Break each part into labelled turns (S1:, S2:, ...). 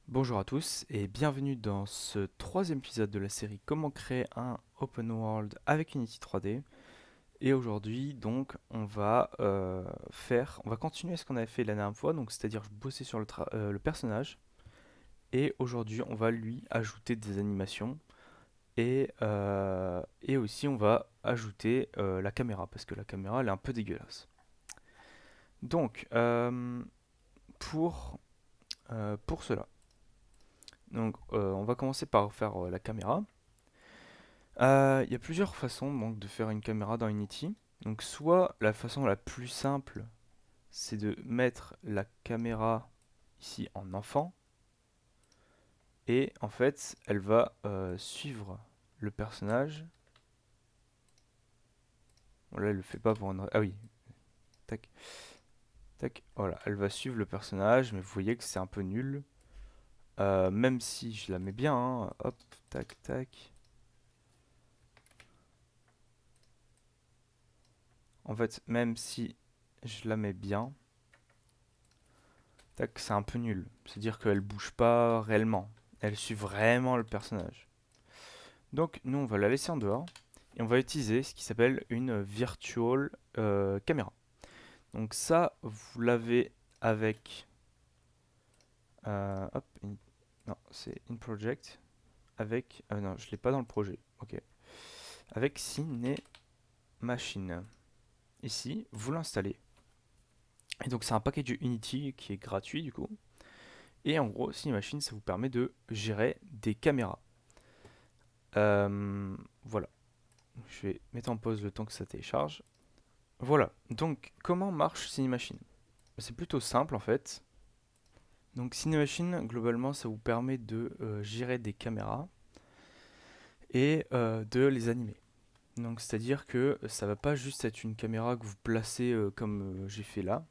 S1: Bonjour à tous et bienvenue dans ce troisième épisode de la série Comment créer un open world avec Unity 3D. Et aujourd'hui, donc, on va continuer ce qu'on avait fait la dernière fois, donc c'est-à-dire bosser sur le personnage. Et aujourd'hui, on va lui ajouter des animations et aussi on va ajouter la caméra parce que la caméra elle est un peu dégueulasse. Donc, pour pour cela, on va commencer par faire la caméra. Il y a plusieurs façons donc, de faire une caméra dans Unity. Donc soit la façon la plus simple, c'est de mettre la caméra ici en enfant. Et en fait, elle va suivre le personnage. Bon, là, elle le fait pas pour une... Ah oui, tac, tac. Voilà, elle va suivre le personnage, mais vous voyez que c'est un peu nul. Même si je la mets bien, hein. Hop, tac, tac. En fait, même si je la mets bien, tac, c'est un peu nul. C'est-à-dire qu'elle bouge pas réellement. Elle suit vraiment le personnage. Donc nous on va la laisser en dehors et on va utiliser ce qui s'appelle une virtual camera. Donc ça vous l'avez avec hop, non c'est in project avec non je l'ai pas dans le projet. Ok, avec Cinemachine. Ici vous l'installez et donc c'est un package Unity qui est gratuit du coup. Et en gros Cinemachine ça vous permet de gérer des caméras. Voilà. Je vais mettre en pause le temps que ça télécharge. Voilà, donc comment marche Cinemachine? C'est plutôt simple en fait. Donc Cinemachine, globalement, ça vous permet de gérer des caméras et de les animer. Donc c'est-à-dire que ça va pas juste être une caméra que vous placez comme j'ai fait là,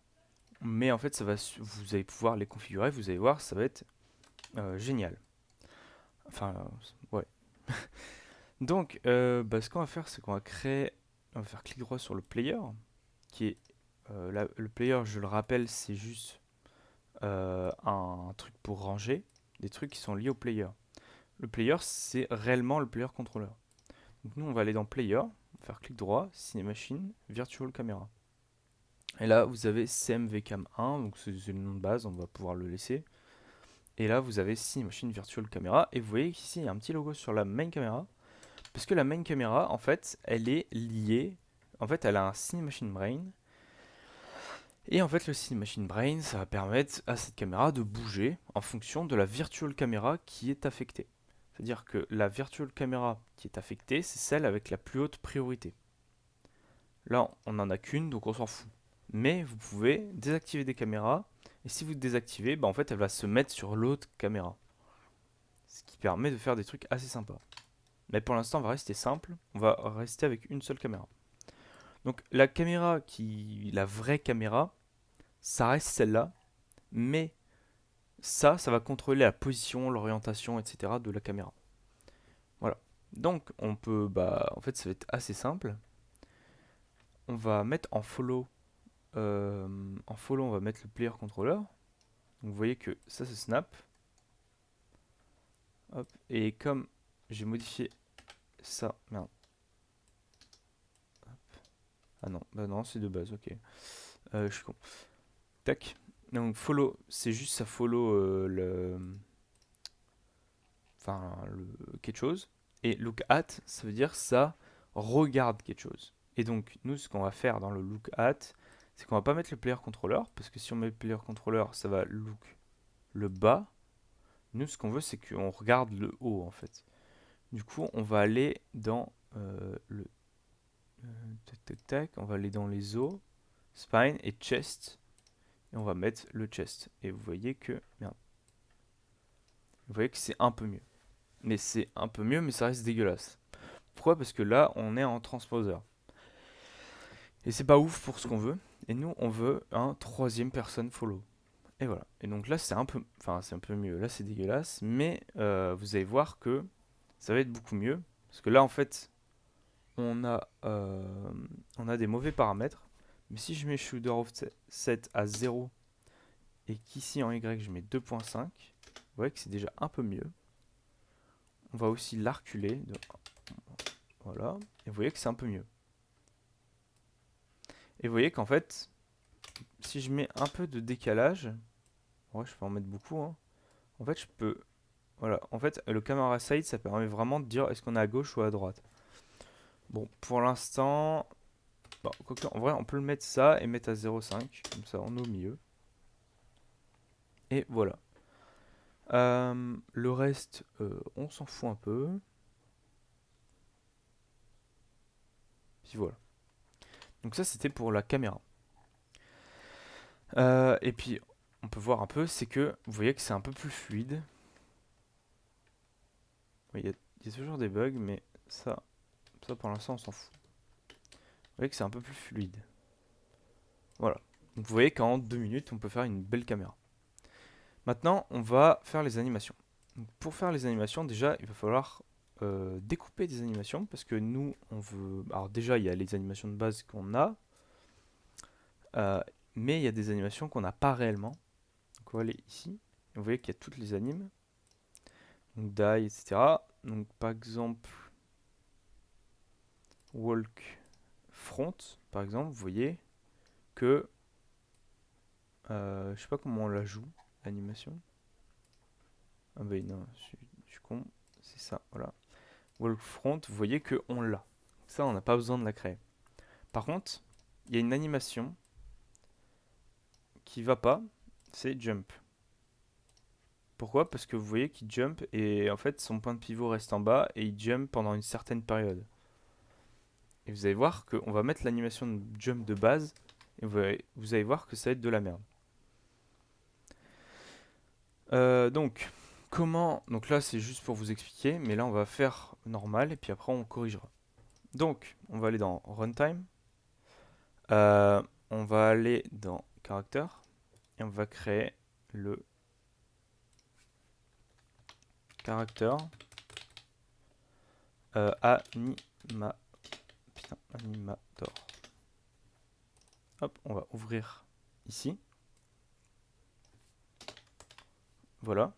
S1: mais en fait vous allez pouvoir les configurer, vous allez voir, ça va être génial. Enfin, ouais. Donc ce qu'on va faire, c'est qu'on va créer, on va faire clic droit sur le player, qui est le player, je le rappelle, c'est juste un truc pour ranger des trucs qui sont liés au player. Le player, c'est réellement le player controller. Donc nous, on va aller dans player, faire clic droit, Cinemachine, Virtual Camera. Et là, vous avez CMVCam1, donc c'est le nom de base, on va pouvoir le laisser. Et là, vous avez Cinemachine Virtual Camera, et vous voyez qu'ici, il y a un petit logo sur la main camera, parce que la main camera, en fait, elle est liée, en fait, elle a un Cinemachine Brain, et en fait, le Cinemachine Brain, ça va permettre à cette caméra de bouger en fonction de la virtual caméra qui est affectée. C'est-à-dire que la virtual caméra qui est affectée, c'est celle avec la plus haute priorité. Là, on n'en a qu'une, donc on s'en fout. Mais vous pouvez désactiver des caméras, et si vous désactivez, en fait, elle va se mettre sur l'autre caméra. Ce qui permet de faire des trucs assez sympas. Mais pour l'instant, on va rester simple, on va rester avec une seule caméra. Donc la vraie caméra, ça reste celle-là, mais ça va contrôler la position, l'orientation, etc. de la caméra. Voilà. Donc, on peut, en fait, ça va être assez simple. On va mettre en follow, on va mettre le player controller. Donc, vous voyez que ça se snap. Hop. Et comme j'ai modifié ça, merde. Ah non, bah non, c'est de base, ok. Je suis con. Tac. Donc, follow, c'est juste ça follow quelque chose. Et look at, ça veut dire ça regarde quelque chose. Et donc, nous, ce qu'on va faire dans le look at, c'est qu'on va pas mettre le player controller, parce que si on met le player controller, ça va look le bas. Nous, ce qu'on veut, c'est qu'on regarde le haut, en fait. Du coup, on va aller dans le... tac, tac, tac. On va aller dans les os, spine et chest. Et on va mettre le chest. Et vous voyez que... Merde. Vous voyez que c'est un peu mieux. Mais c'est un peu mieux, mais ça reste dégueulasse. Pourquoi? Parce que là, on est en transposeur. Et c'est pas ouf pour ce qu'on veut. Et nous, on veut un troisième personne follow. Et voilà. Et donc là, c'est un peu mieux. Là, c'est dégueulasse, mais vous allez voir que ça va être beaucoup mieux. Parce que là, en fait, on a, euh, on a des mauvais paramètres. Mais si je mets shoulder offset à 0 et qu'ici en Y, je mets 2.5, voyez que c'est déjà un peu mieux. On va aussi la reculer. Voilà. Et vous voyez que c'est un peu mieux. Et vous voyez qu'en fait, si je mets un peu de décalage, ouais, je peux en mettre beaucoup, hein. En fait, je peux... Voilà, en fait, le camera side, ça permet vraiment de dire est-ce qu'on est à gauche ou à droite. Bon, pour l'instant... Bon, en vrai, on peut le mettre ça et mettre à 0,5. Comme ça, on est au milieu. Et voilà. Le reste, on s'en fout un peu. Puis voilà. Donc ça, c'était pour la caméra. Et puis, on peut voir un peu, c'est que vous voyez que c'est un peu plus fluide. Il y a toujours des bugs, mais ça pour l'instant, on s'en fout. Vous voyez que c'est un peu plus fluide. Voilà. Donc vous voyez qu'en 2 minutes, on peut faire une belle caméra. Maintenant, on va faire les animations. Donc, pour faire les animations, déjà, il va falloir découper des animations parce que nous, on veut... Alors déjà, il y a les animations de base qu'on a, mais il y a des animations qu'on n'a pas réellement. Donc on va aller ici. Vous voyez qu'il y a toutes les animes. Donc die, etc. Donc par exemple, walk front, par exemple, vous voyez que... je sais pas comment on la joue, l'animation. Ah bah non, je suis con. C'est ça, voilà. Walk front, vous voyez que on l'a. Ça, on n'a pas besoin de la créer. Par contre, il y a une animation qui va pas, c'est jump. Pourquoi? Parce que vous voyez qu'il jump et en fait son point de pivot reste en bas et il jump pendant une certaine période. Et vous allez voir qu'on va mettre l'animation de jump de base et vous allez voir que ça va être de la merde. Donc, comment... Donc là c'est juste pour vous expliquer, mais là on va faire normal et puis après on corrigera. Donc, on va aller dans Runtime. On va aller dans Character et on va créer le Character Animator. Hop, on va ouvrir ici. Voilà.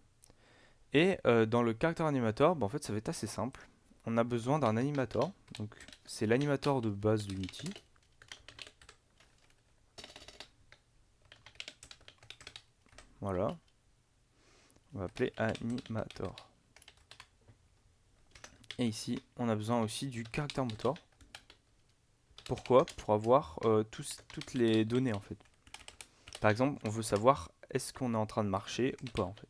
S1: Et dans le Character Animator, bah, en fait ça va être assez simple. On a besoin d'un animator. Donc c'est l'animator de base d'Unity. Voilà. On va appeler animator. Et ici, on a besoin aussi du character motor. Pourquoi? Pour avoir toutes les données en fait. Par exemple, on veut savoir est-ce qu'on est en train de marcher ou pas en fait.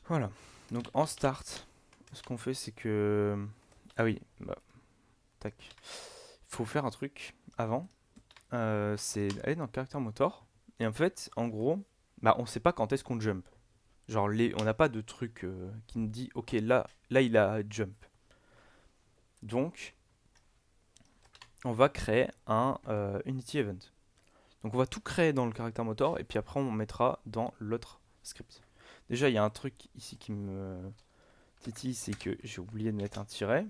S1: Voilà. Donc en start, ce qu'on fait c'est que... Ah oui, bah, tac. Il faut faire un truc avant. C'est aller dans character motor. Et en fait, en gros, bah, on sait pas quand est-ce qu'on jump. Genre, on n'a pas de truc qui nous dit, ok, là, il a jump. Donc, on va créer un Unity Event. Donc, on va tout créer dans le character motor et puis après, on mettra dans l'autre script. Déjà, il y a un truc ici qui me titille, c'est que j'ai oublié de mettre un tiret.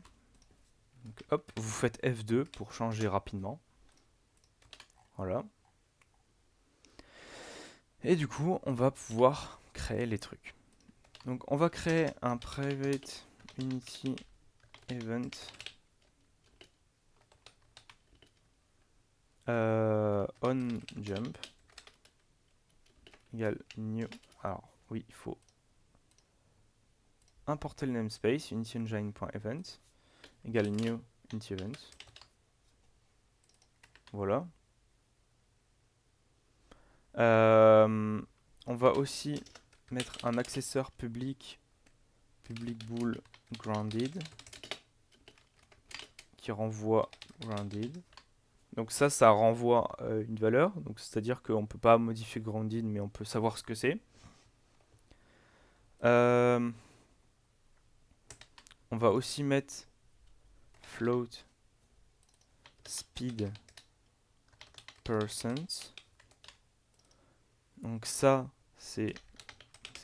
S1: Donc, hop, vous faites F2 pour changer rapidement. Voilà. Et du coup, on va pouvoir créer les trucs. Donc on va créer un private Unity event on jump égale new. Alors oui, il faut importer le namespace unityengine.event égale new Unity event. Voilà. On va aussi mettre un accesseur public bool grounded qui renvoie grounded. Donc ça renvoie une valeur. Donc c'est-à-dire qu'on ne peut pas modifier grounded, mais on peut savoir ce que c'est. On va aussi mettre float speed %. Donc ça, c'est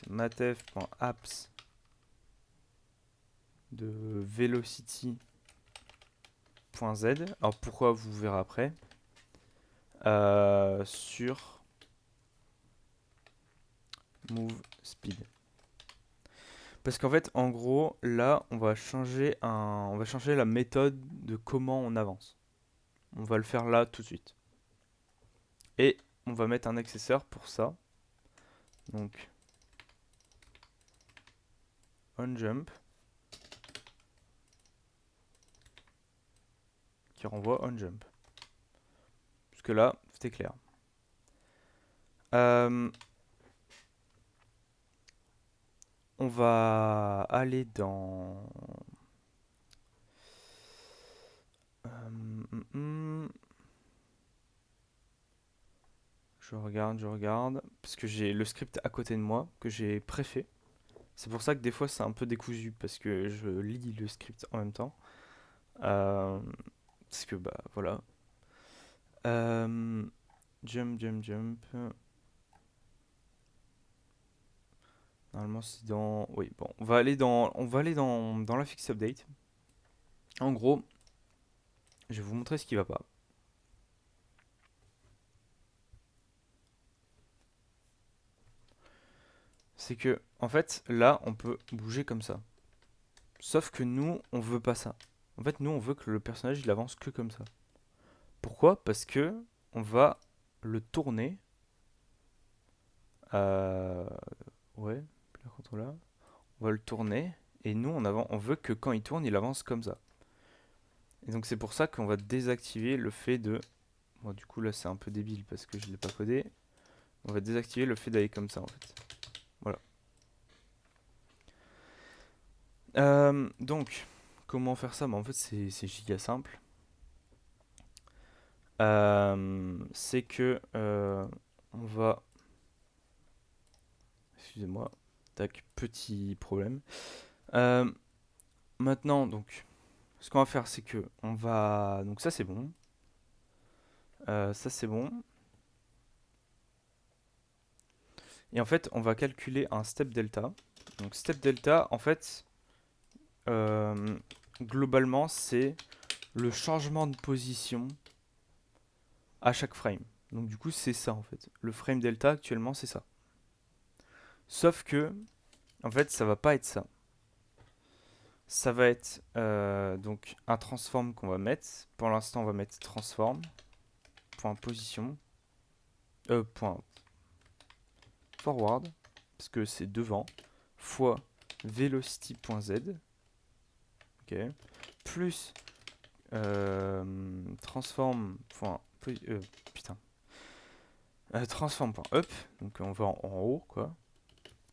S1: matef.apps de velocity.z. Alors pourquoi, vous verrez après. sur move speed. Parce qu'en fait, en gros, là, on va changer la méthode de comment on avance. On va le faire là tout de suite. Et on va mettre un accessoire pour ça. Donc, onJump, qui renvoie onJump. Jusque là, c'était clair. On va aller dans... Je regarde, parce que j'ai le script à côté de moi, que j'ai préfet. C'est pour ça que des fois c'est un peu décousu, parce que je lis le script en même temps. Parce que, bah, voilà. Jump. Normalement c'est dans... Oui, bon, on va aller dans la fix update. En gros, je vais vous montrer ce qui va pas. C'est que, en fait, là, on peut bouger comme ça. Sauf que nous, on veut pas ça. En fait, nous, on veut que le personnage, il avance que comme ça. Pourquoi? Parce que on va le tourner. Euh, ouais, là. On va le tourner. Et nous, on veut que quand il tourne, il avance comme ça. Et donc, c'est pour ça qu'on va désactiver le fait de... Bon, du coup, là, c'est un peu débile parce que je l'ai pas codé. On va désactiver le fait d'aller comme ça, en fait. Voilà. Donc, comment faire ça? Bah, en fait, c'est giga simple. C'est que on va... Excusez-moi. Tac, petit problème. Maintenant, donc, ce qu'on va faire, c'est que on va... Donc ça, c'est bon. Ça, c'est bon. Et en fait, on va calculer un step delta. Donc step delta, en fait, globalement, c'est le changement de position à chaque frame. Donc du coup, c'est ça, en fait. Le frame delta, actuellement, c'est ça. Sauf que, en fait, ça va pas être ça. Ça va être donc un transform qu'on va mettre. Pour l'instant, on va mettre transform point position point forward parce que c'est devant fois velocity.z, ok, plus transform point putain transform.up, donc on va en haut quoi,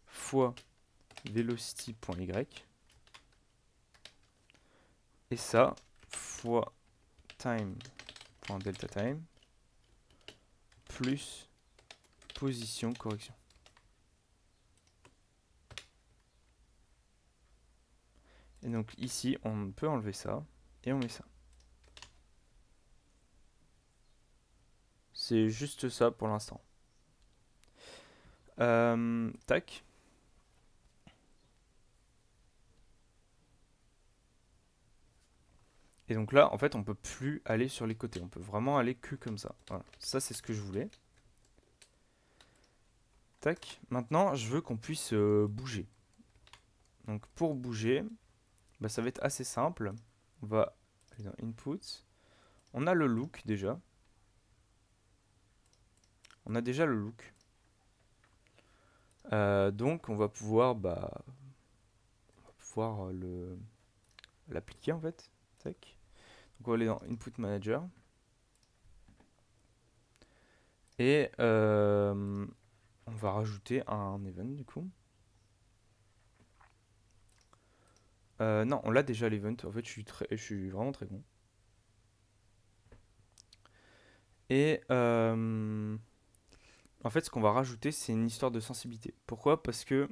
S1: fois velocity.y, et ça fois time.delta time plus position correction. Et donc ici on peut enlever ça et on met ça. C'est juste ça pour l'instant. Tac. Et donc là, en fait, on peut plus aller sur les côtés. On peut vraiment aller que comme ça. Voilà. Ça, c'est ce que je voulais. Tac. Maintenant, je veux qu'on puisse bouger. Donc pour bouger, bah, ça va être assez simple. On va aller dans Input. On a le look déjà. On a déjà le look. Donc on va pouvoir, l'appliquer en fait. Tac. Donc on va aller dans Input Manager. Et on va rajouter un event du coup. Non, on l'a déjà l'event. En fait, je suis vraiment très bon. Et en fait, ce qu'on va rajouter, c'est une histoire de sensibilité. Pourquoi? Parce que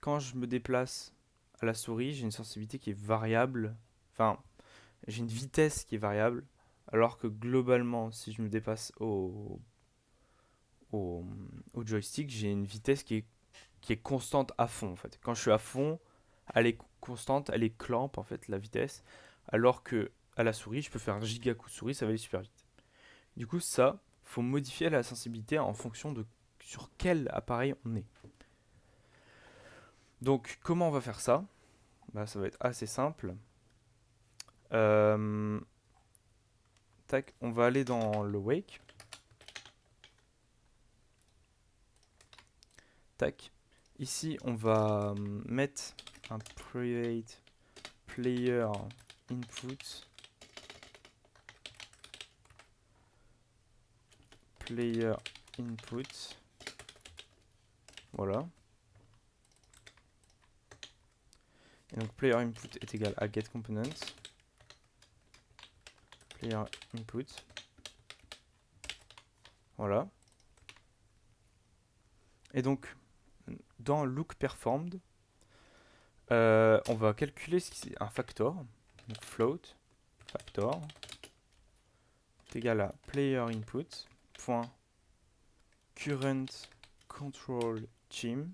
S1: quand je me déplace à la souris, j'ai une sensibilité qui est variable. Enfin, j'ai une vitesse qui est variable. Alors que globalement, si je me dépasse au, au joystick, j'ai une vitesse qui est constante à fond en fait. Quand je suis à fond, elle est constante, elle est clamp en fait la vitesse. Alors que à la souris, je peux faire un giga coup de souris, ça va aller super vite. Du coup, ça, faut modifier la sensibilité en fonction de sur quel appareil on est. Donc comment on va faire ça? Bah, ça va être assez simple. Tac, on va aller dans le wake. Tac. Ici, on va mettre un private player input. Player input. Voilà. Et donc player input est égal à getComponent. Player input. Voilà. Et donc, dans lookPerformed, on va calculer ce qui est un factor. Donc float, factor, est égal à player input, point current control chim,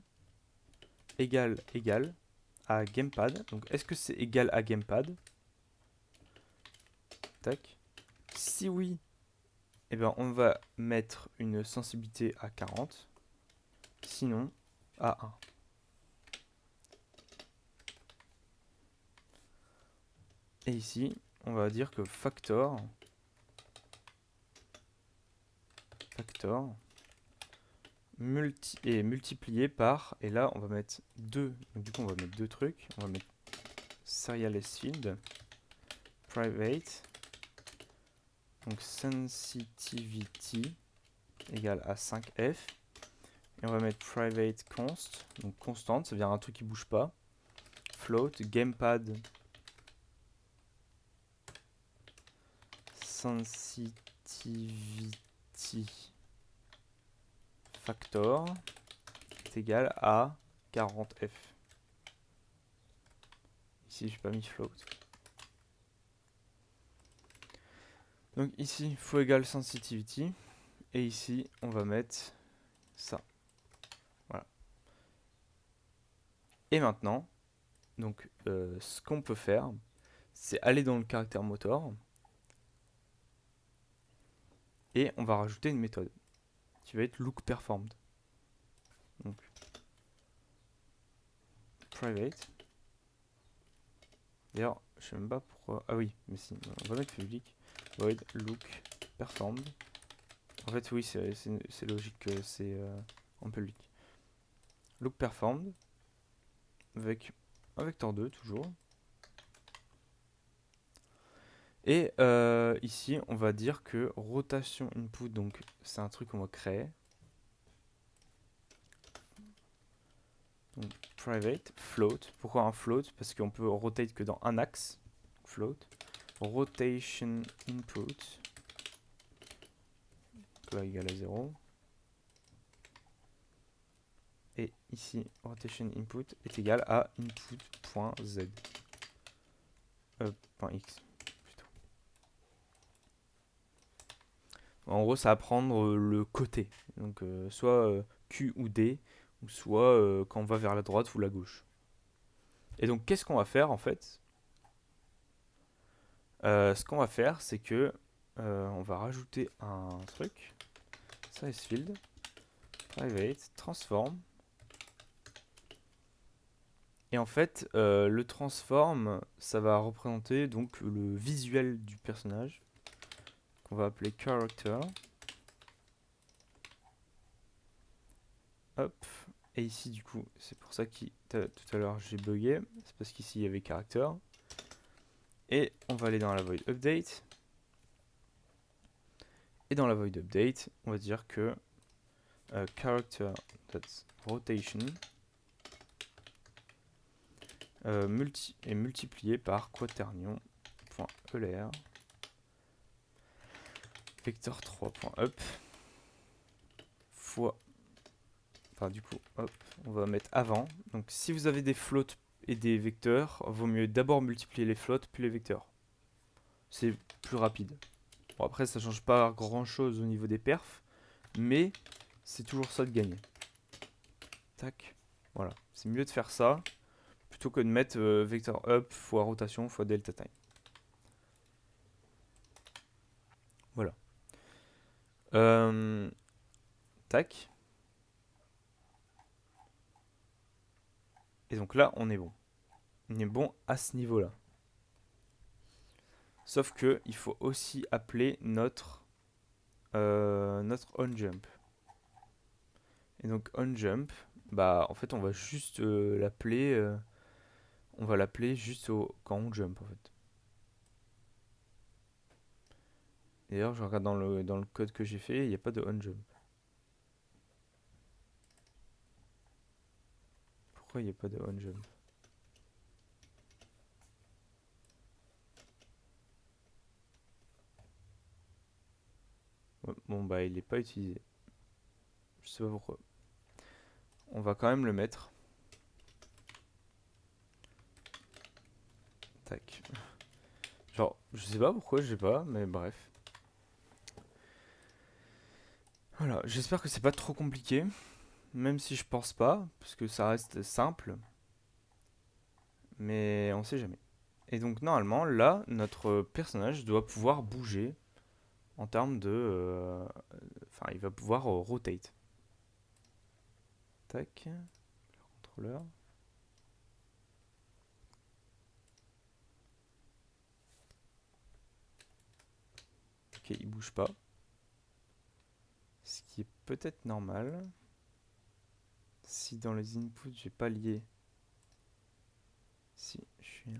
S1: égal à gamepad. Donc est-ce que c'est égal à gamepad? Tac. Si oui, eh ben, on va mettre une sensibilité à 40. Sinon, à 1. Et ici, on va dire que factor est multiplié par, et là on va mettre 2, donc du coup on va mettre deux trucs, on va mettre serialsField private, donc sensitivity égale à 5f, et on va mettre private const, donc constante, ça veut dire un truc qui bouge pas, float, gamepad sensitivity factor est égal à 40f. Ici, j'ai pas mis float. Donc ici, faux égale sensitivity. Et ici, on va mettre ça. Voilà. Et maintenant, donc, ce qu'on peut faire, c'est aller dans le caractère motor. Et on va rajouter une méthode qui va être lookPerformed. Donc, private. D'ailleurs, je sais même pas pourquoi. Ah oui, mais si, on va mettre public. Void lookPerformed. En fait, oui, c'est logique que c'est en public. LookPerformed avec un vecteur 2 toujours. Et ici, on va dire que rotation input, donc c'est un truc qu'on va créer. Donc, private, float. Pourquoi un float? Parce qu'on peut rotate que dans un axe. Float. Rotation input. Là, égale à 0. Et ici, rotation input est égal à input.z. .x. En gros, ça va prendre le côté. Donc, soit Q ou D, ou soit quand on va vers la droite ou la gauche. Et donc, qu'est-ce qu'on va faire en fait? Ce qu'on va faire, c'est que on va rajouter un truc. SizeField, private, transform. Et en fait, le transform, ça va représenter donc le visuel du personnage qu'on va appeler character. Hop. Et ici, du coup, c'est pour ça que tout à l'heure j'ai bugué. C'est parce qu'ici il y avait character. Et on va aller dans la void update. Et dans la void update, on va dire que character.rotation est multiplié par quaternion.elr vector 3.up fois, enfin du coup, hop, on va mettre avant. Donc si vous avez des floats et des vecteurs, vaut mieux d'abord multiplier les floats puis les vecteurs. C'est plus rapide. Bon, après, ça change pas grand chose au niveau des perfs, mais c'est toujours ça de gagner. Tac, voilà. C'est mieux de faire ça plutôt que de mettre vecteur up fois rotation fois delta time. Voilà. Euh, tac. Et donc là, on est bon. On est bon à ce niveau-là. Sauf que il faut aussi appeler notre onJump. Et donc onJump, bah en fait on va juste l'appeler, on va l'appeler juste quand on jump en fait. D'ailleurs je regarde dans le code que j'ai fait, il n'y a pas de onJump. Pourquoi il n'y a pas de onJump? Ouais, bon bah il n'est pas utilisé. Je sais pas pourquoi. On va quand même le mettre. Tac. Genre, je sais pas pourquoi, je sais pas, mais bref. Voilà, j'espère que c'est pas trop compliqué, même si je pense pas, parce que ça reste simple, mais on sait jamais. Et donc normalement, là, notre personnage doit pouvoir bouger en termes de... Enfin, il va pouvoir rotate. Tac, contrôleur. Ok, il bouge pas. Ce qui est peut-être normal. Si dans les inputs, j'ai pas lié... Si, je suis...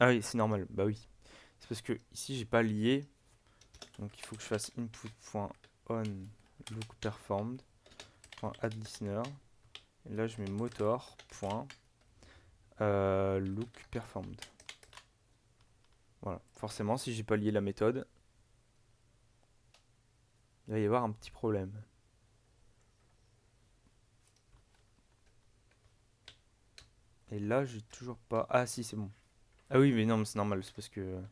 S1: Ah oui, c'est normal, bah oui. C'est parce que ici, j'ai pas lié. Donc il faut que je fasse input.onLookPerformed.addListener. Et là, je mets motor.lookPerformed. Voilà. Forcément, si j'ai pas lié la méthode, il va y avoir un petit problème. Et là, j'ai toujours pas... Ah si, c'est bon. Ah oui, mais non, mais c'est normal, c'est parce que...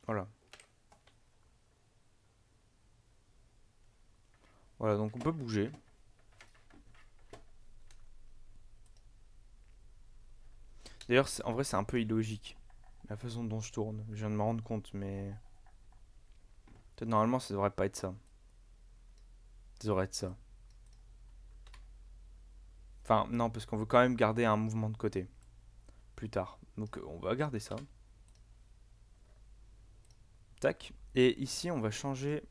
S1: Voilà. Voilà, donc on peut bouger. D'ailleurs, en vrai, c'est un peu illogique. La façon dont je tourne. Je viens de me rendre compte, mais... Peut-être normalement, ça devrait pas être ça. Ça devrait être ça. Enfin, non, parce qu'on veut quand même garder un mouvement de côté. Plus tard. Donc on va garder ça. Tac. Et ici, on va changer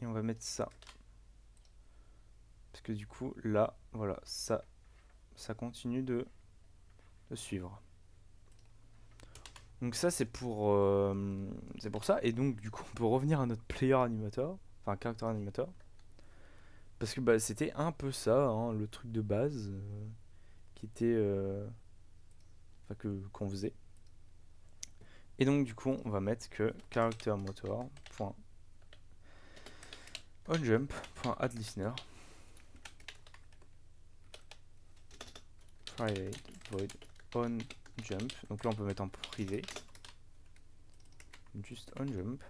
S1: et on va mettre ça. Parce que du coup, là, voilà, ça continue de suivre. Donc ça, c'est pour ça. Et donc, du coup, on peut revenir à notre player animator, enfin, character animator. Parce que bah, c'était un peu ça, hein, le truc de base qui était, enfin, qu'on faisait. Et donc, du coup, on va mettre que character motor.onJump.addListener private void onJump. Donc là, on peut mettre en privé. Juste onJump.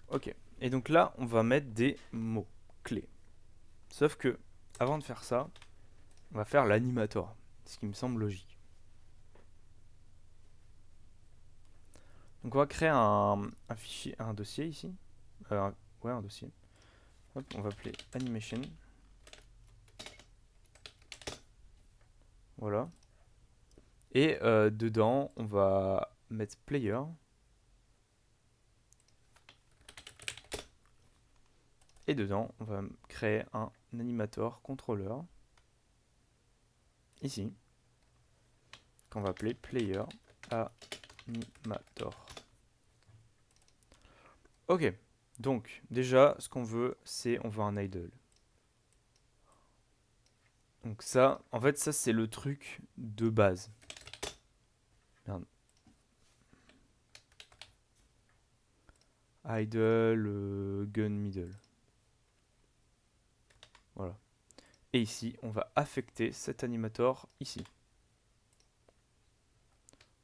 S1: Ok. Et donc là, on va mettre des mots clés. Sauf que, avant de faire ça, on va faire l'animator. Ce qui me semble logique. Donc on va créer un fichier, un dossier ici. Ouais, un dossier. Hop, on va appeler animation. Voilà. Et dedans, on va mettre player. Et dedans, on va créer un animator controller. Ici. Qu'on va appeler player animator. Ok. Donc, déjà, ce qu'on veut, c'est on veut un idle. Donc ça, en fait, ça c'est le truc de base. Merde. Idle, gun middle. Voilà. Et ici, on va affecter cet animator ici.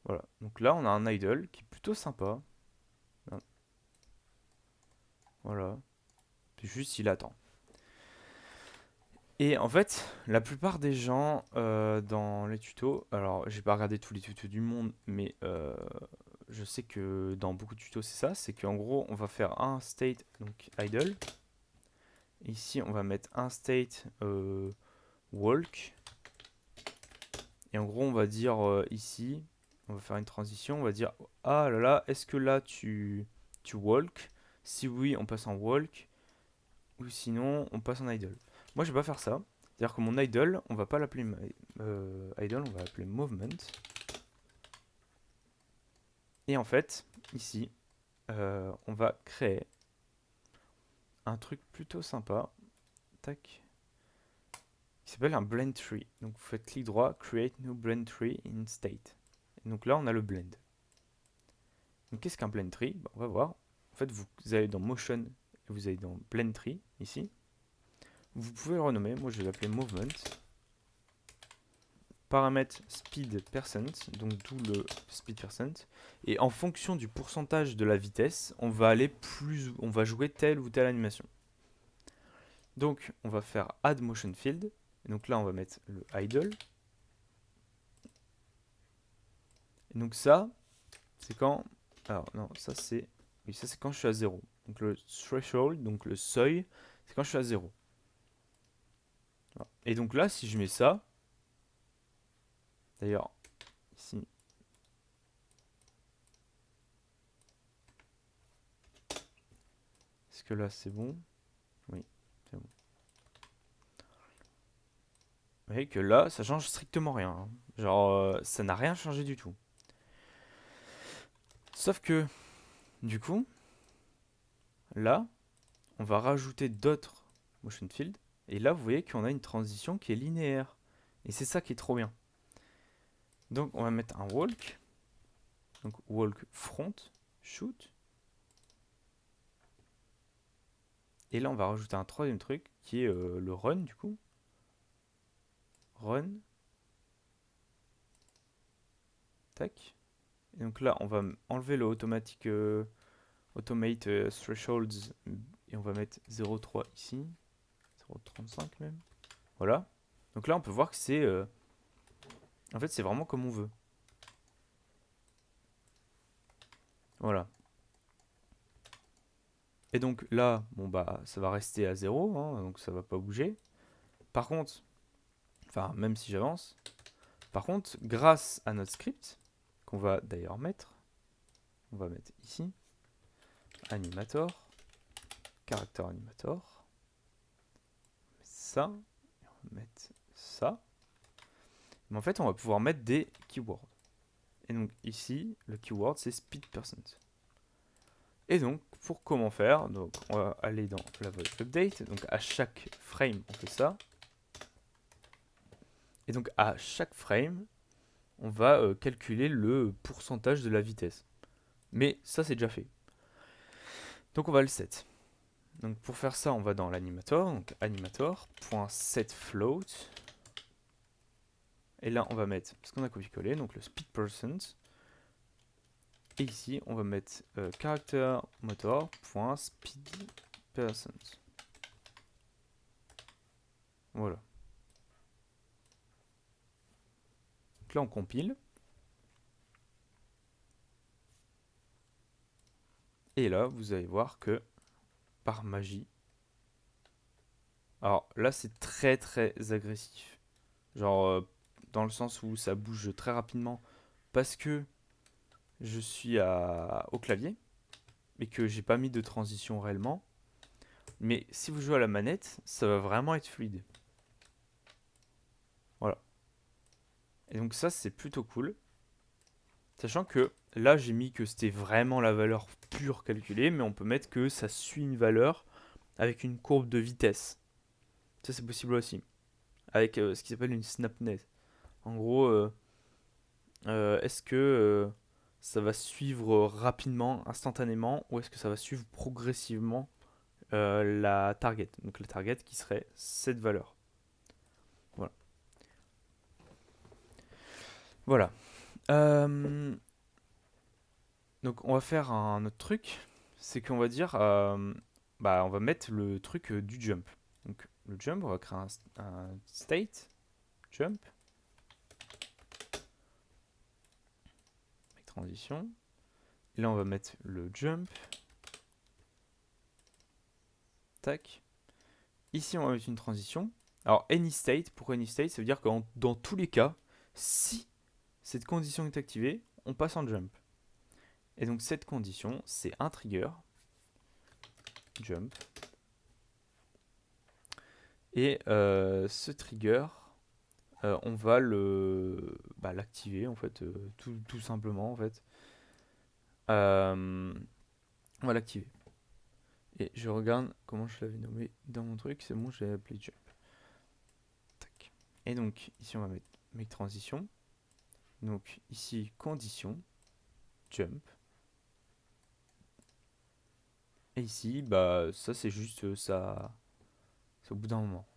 S1: Voilà. Donc là, on a un idle qui est plutôt sympa. Merde. Voilà. Puis juste, il attend. Et en fait, la plupart des gens dans les tutos, alors j'ai pas regardé tous les tutos du monde, mais je sais que dans beaucoup de tutos c'est ça, c'est qu'en gros on va faire un state, donc idle. Ici on va mettre un state walk. Et en gros on va dire ici, on va faire une transition, on va dire ah là là, est-ce que là tu walk? Si oui, on passe en walk, ou sinon on passe en idle. Moi je vais pas faire ça. C'est-à-dire que mon idle, on va pas l'appeler idle, on va l'appeler movement. Et en fait, ici, on va créer un truc plutôt sympa, tac, qui s'appelle un blend tree. Donc vous faites clic droit, create new blend tree in state. Et donc là, on a le blend. Donc qu'est-ce qu'un blend tree? On va voir. En fait, vous allez dans motion, et vous allez dans blend tree ici. Vous pouvez le renommer. Moi, je vais l'appeler movement. Paramètre speed percent, donc d'où le speed percent. Et en fonction du pourcentage de la vitesse, on va aller on va jouer telle ou telle animation. Donc, on va faire add motion field. Et donc là, on va mettre le idle. Et donc ça, c'est quand. Alors non, ça c'est. Oui, ça c'est quand je suis à 0. Donc le threshold, donc le seuil, c'est quand je suis à 0. Voilà. Et donc là, si je mets ça, d'ailleurs, ici, est-ce que là c'est bon? Oui, c'est bon. Vous voyez que là, ça change strictement rien, hein. Genre, ça n'a rien changé du tout. Sauf que, du coup, là, on va rajouter d'autres motion fields. Et là, vous voyez qu'on a une transition qui est linéaire. Et c'est ça qui est trop bien. Donc, on va mettre un walk. Donc, walk front, shoot. Et là, on va rajouter un troisième truc qui est le run, du coup. Run. Tac. Et donc là, on va enlever le automatique, automate thresholds. Et on va mettre 0,3 ici. 0,35 même. Voilà. Donc là, on peut voir que c'est... en fait, c'est vraiment comme on veut. Voilà. Et donc là, bon bah, ça va rester à 0, hein, donc ça va pas bouger. Par contre, enfin, même si j'avance, par contre, grâce à notre script, qu'on va d'ailleurs mettre, on va mettre ici, animator, character animator, ça, on va mettre ça. Mais en fait, on va pouvoir mettre des keywords. Et donc ici, le keyword, c'est speed percent. Et donc, pour comment faire, donc on va aller dans la voice update. Donc à chaque frame, on fait ça. Et donc à chaque frame, on va calculer le pourcentage de la vitesse. Mais ça, c'est déjà fait. Donc on va le set. Donc pour faire ça, on va dans l'animator. Donc animator.setFloat. Et là, on va mettre ce qu'on a copié-collé, donc le speed percent. Et ici, on va mettre character motor.speed%. Voilà. Donc là, on compile. Et là, vous allez voir que, par magie... Alors là, c'est très très agressif. Genre, dans le sens où ça bouge très rapidement. Parce que je suis au clavier. Et que j'ai pas mis de transition réellement. Mais si vous jouez à la manette, ça va vraiment être fluide. Voilà. Et donc ça, c'est plutôt cool. Sachant que là, j'ai mis que c'était vraiment la valeur pure calculée, mais on peut mettre que ça suit une valeur avec une courbe de vitesse. Ça, c'est possible aussi. Avec ce qui s'appelle une snapness. En gros, est-ce que ça va suivre rapidement, instantanément, ou est-ce que ça va suivre progressivement la target? Donc la target qui serait cette valeur. Voilà. Voilà. Donc on va faire un autre truc, c'est qu'on va dire, bah on va mettre le truc du jump. Donc le jump, on va créer un state jump avec transition. Et là, on va mettre le jump. Tac. Ici, on va mettre une transition. Alors, any state, pourquoi any state? Ça veut dire que dans tous les cas, si cette condition est activée, on passe en jump. Et donc, cette condition, c'est un trigger jump. Et ce trigger, on va l'activer en fait, tout simplement en fait. On va l'activer. Et je regarde comment je l'avais nommé dans mon truc, c'est bon, je l'ai appelé jump. Tac. Et donc ici on va mettre make transition. Donc ici condition jump. Et ici bah ça c'est juste ça, c'est au bout d'un moment.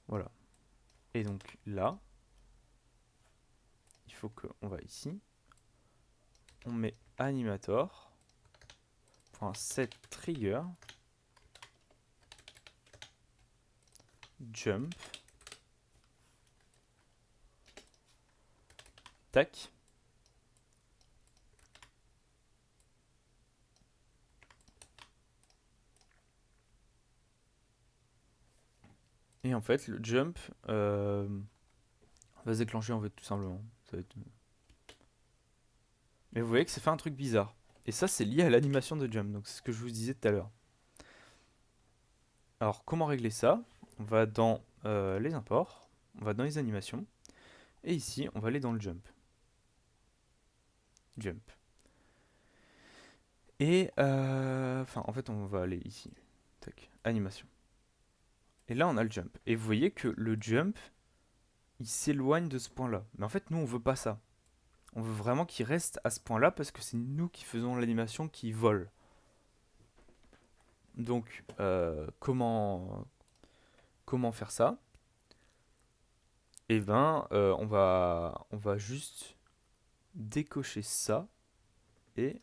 S1: Voilà. Et donc là, il faut qu'on va ici, on met animator .set trigger jump. Tac. Et en fait, le jump va se déclencher en fait tout simplement. Ça va être... Mais vous voyez que ça fait un truc bizarre. Et ça, c'est lié à l'animation de jump. Donc c'est ce que je vous disais tout à l'heure. Alors comment régler ça? On va dans les imports, on va dans les animations. Et ici, on va aller dans le jump. Jump. Et en fait, on va aller ici. Tac. Animation. Et là, on a le jump. Et vous voyez que le jump, il s'éloigne de ce point-là. Mais en fait, nous, on veut pas ça. On veut vraiment qu'il reste à ce point-là parce que c'est nous qui faisons l'animation qui vole. Donc, comment faire ça? Eh ben, on va juste décocher ça et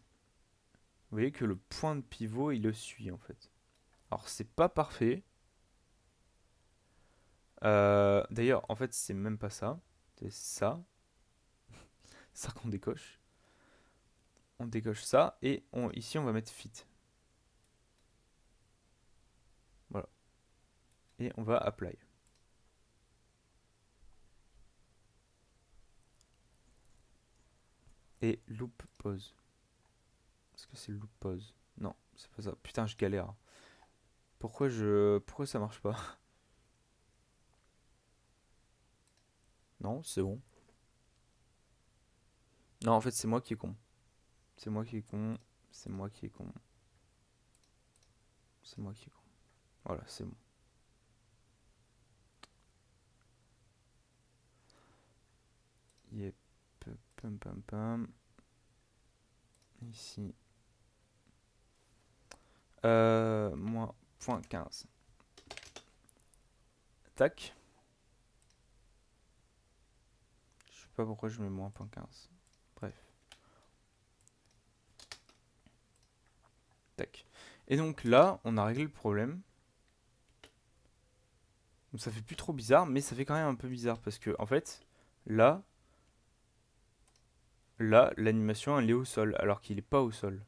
S1: vous voyez que le point de pivot il le suit en fait. Alors c'est pas parfait. D'ailleurs, en fait, c'est même pas ça. C'est ça. Ça qu'on décoche. On décoche ça et ici on va mettre fit. Voilà. Et on va apply. Et loop pause. Est-ce que c'est loop pause? Non, c'est pas ça. Putain, je galère. Pourquoi ça marche pas? Non, c'est bon. Non, en fait, c'est moi qui est con. C'est moi qui est con. C'est moi qui est con. C'est moi qui est con. Voilà, c'est bon. Yep. Pum pum pum. Ici. Moins point 15. Tac. Je sais pas pourquoi je mets moins point 15. Bref. Tac. Et donc là, on a réglé le problème. Donc ça fait plus trop bizarre, mais ça fait quand même un peu bizarre parce que en fait, là, l'animation elle est au sol alors qu'il est pas au sol.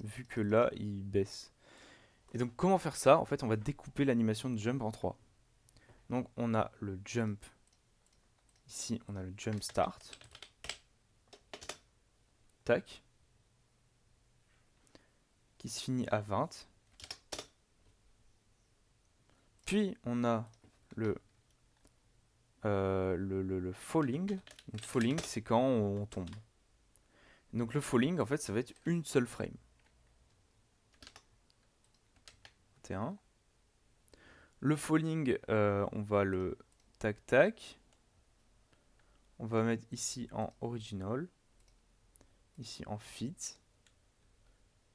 S1: Vu que là, il baisse. Et donc comment faire ça? En fait, on va découper l'animation de jump en 3. Donc on a le jump. Ici, on a le jump start. Tac. Qui se finit à 20. Puis on a le falling. Donc, falling, c'est quand on tombe. Donc le falling, en fait, ça va être une seule frame. 21. Le falling, on va le tac tac. On va mettre ici en original. Ici en fit.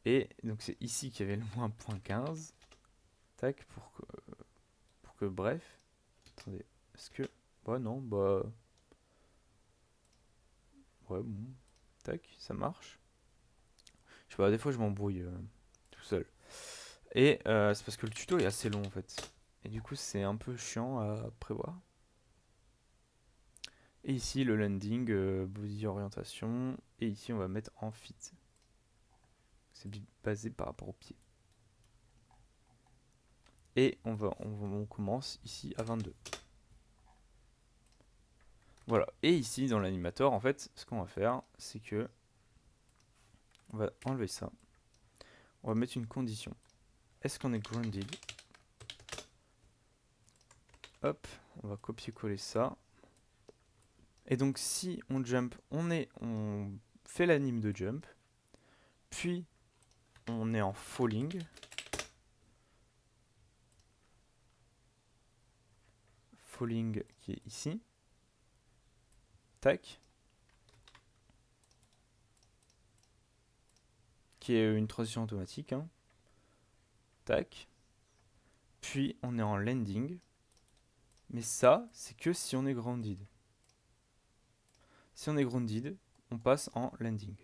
S1: Et donc c'est ici qu'il y avait le moins point 15. Tac, pour que bref. Attendez, est-ce que... Bah non, bah... Ouais, bon. Tac, ça marche. Je sais pas, des fois je m'embrouille tout seul. Et c'est parce que le tuto est assez long en fait. Et du coup, c'est un peu chiant à prévoir. Et ici, le landing, body orientation. Et ici, on va mettre en fit. C'est basé par rapport au pied. Et on commence ici à 22. Voilà. Et ici, dans l'animateur, en fait, ce qu'on va faire, c'est que on va enlever ça. On va mettre une condition. Est-ce qu'on est grounded? Hop, on va copier-coller ça. Et donc, si on jump, on fait l'anime de jump. Puis, on est en falling. Falling qui est ici. Tac. Qui est une transition automatique. Hein. Tac. Puis, on est en landing. Mais ça, c'est que si on est grounded. Si on est grounded, on passe en landing.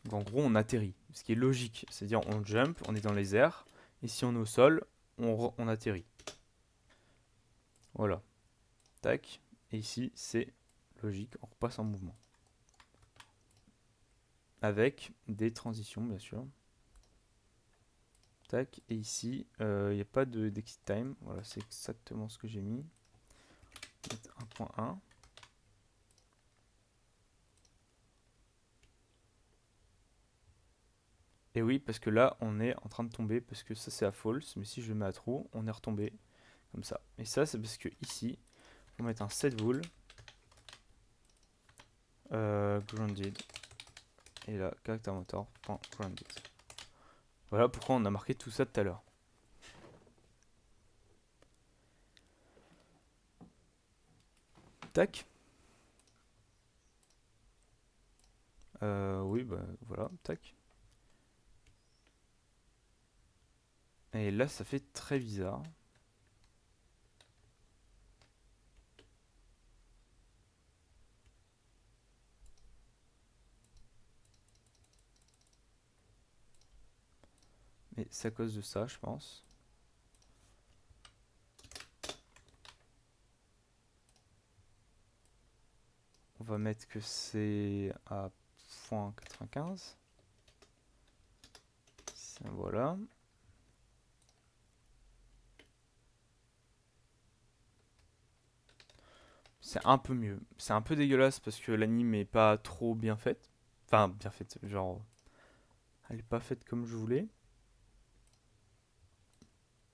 S1: Donc en gros, on atterrit, ce qui est logique. C'est-à-dire, on jump, on est dans les airs, et si on est au sol, on atterrit. Voilà. Tac. Et ici, c'est logique, on repasse en mouvement. Avec des transitions, bien sûr. Tac. Et ici, il n'y a pas d'exit time. Voilà, c'est exactement ce que j'ai mis. 1.1. Et oui, parce que là, on est en train de tomber, parce que ça c'est à false, mais si je le mets à true, on est retombé, comme ça. Et ça, c'est parce que ici, on va mettre un setVool, grounded, et là, characterMotor.grounded. Voilà pourquoi on a marqué tout ça tout à l'heure. Tac. Oui, bah voilà, tac. Et là, ça fait très bizarre. Mais c'est à cause de ça, je pense. On va mettre que c'est à 0.95. Voilà. C'est un peu mieux. C'est un peu dégueulasse parce que l'anime est pas trop bien faite. Enfin, bien faite, genre... Elle est pas faite comme je voulais.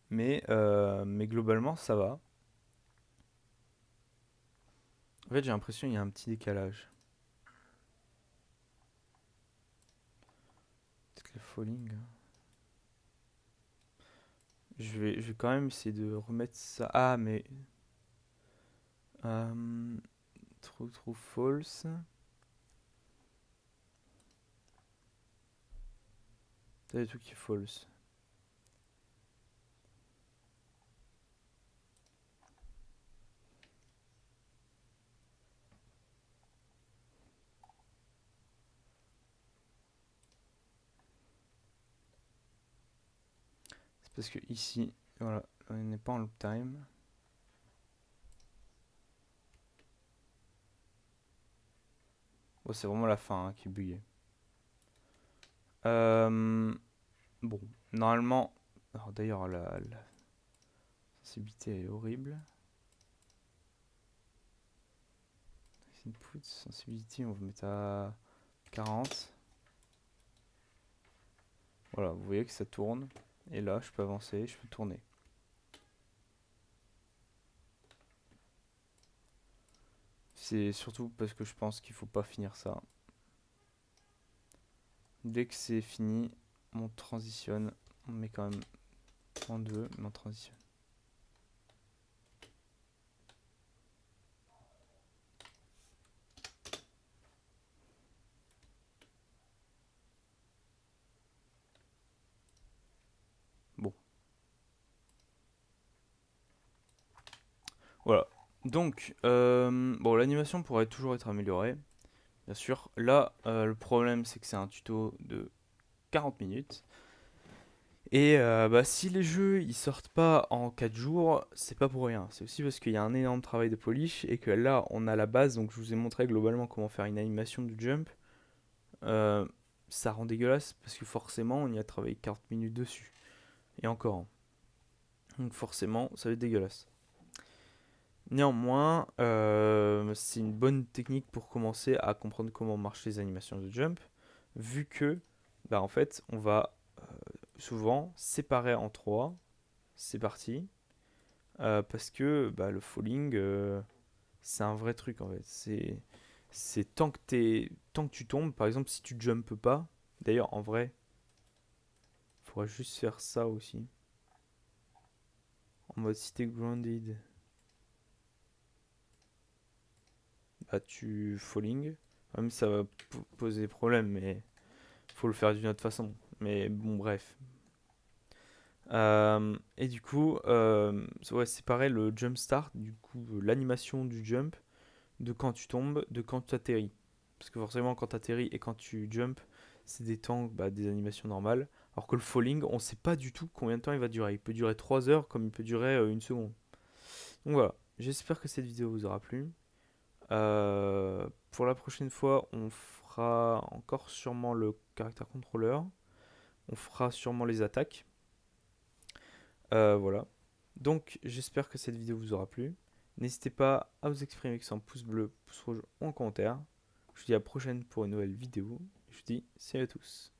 S1: Mais globalement, ça va. En fait, j'ai l'impression qu'il y a un petit décalage. Peut-être le falling. Je vais quand même essayer de remettre ça. Ah, mais... True, false. T'as des trucs qui false. C'est parce que ici, voilà, on n'est pas en loop time. Bon, c'est vraiment la fin hein, qui est buguée. Bon, normalement... Alors d'ailleurs, la sensibilité est horrible. Input, sensibility, on va mettre à 40. Voilà, vous voyez que ça tourne. Et là, je peux avancer, je peux tourner. C'est surtout parce que je pense qu'il faut pas finir ça. Dès que c'est fini, on transitionne. On met quand même en 2, mais on transitionne. Bon. Voilà. Donc, bon, l'animation pourrait toujours être améliorée. Bien sûr. Là, le problème, c'est que c'est un tuto de 40 minutes. Et bah, si les jeux ils sortent pas en 4 jours, c'est pas pour rien. C'est aussi parce qu'il y a un énorme travail de polish et que là on a la base. Donc je vous ai montré globalement comment faire une animation de jump. Euh, Ça rend dégueulasse parce que forcément on y a travaillé 40 minutes dessus. Et encore, hein. Donc forcément ça va être dégueulasse. Néanmoins, c'est une bonne technique pour commencer à comprendre comment marchent les animations de jump, vu que, bah, en fait, on va souvent séparer en trois. C'est parti. Parce que bah, le falling, c'est un vrai truc en fait. C'est tant que tu tombes, par exemple, si tu jumpes pas. D'ailleurs, en vrai, il faudrait juste faire ça aussi. En mode si t'es grounded, bah tu falling. Même ça va poser problème, mais faut le faire d'une autre façon. Mais bon, bref. Et du coup, ouais, séparer le jump start, du coup, l'animation du jump, de quand tu tombes, de quand tu atterris. Parce que forcément, quand tu atterris et quand tu jump, c'est des temps, bah, des animations normales. Alors que le falling, on sait pas du tout combien de temps il va durer. Il peut durer 3 heures comme il peut durer une seconde. Donc voilà, j'espère que cette vidéo vous aura plu. Pour la prochaine fois, on fera encore sûrement le caractère contrôleur. On fera sûrement les attaques. Voilà. Donc j'espère que cette vidéo vous aura plu. N'hésitez pas à vous exprimer avec un pouce bleu, pouce rouge ou en commentaire. Je vous dis à la prochaine pour une nouvelle vidéo. Je vous dis salut à tous.